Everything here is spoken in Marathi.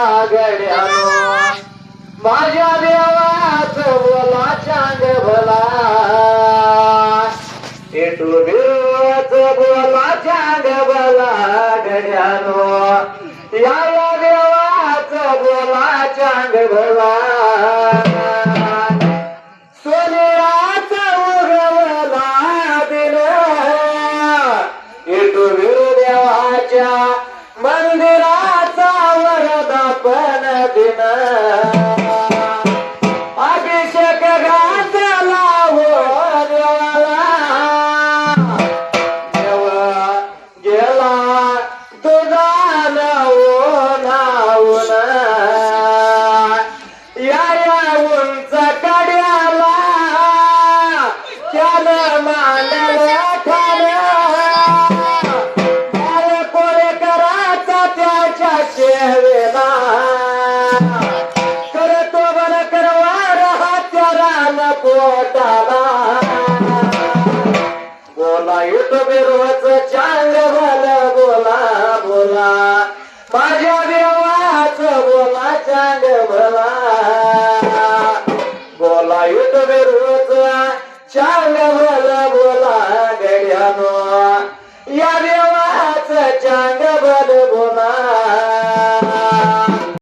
गड्यानो माझ्या देवाच बोला चांग भला एटू देवाच बोला चांग भला गड्यानो या देवाच बोला चांग भला सोन्याचा उगवला दिन एटू देवाच्या मंदिराचा वरदापन दिन अभिषेक घातला हो देवाला देव गेला तुझा नावून या उंच कड्याला त्यानं मांडलं सेवेला करतो बन करवार हात्याला पोटाला बोला येतो बिरोच चांग भला बोला बोला माझ्या देवाच बोला चांग भला बोला येतो बिरोच चांग भला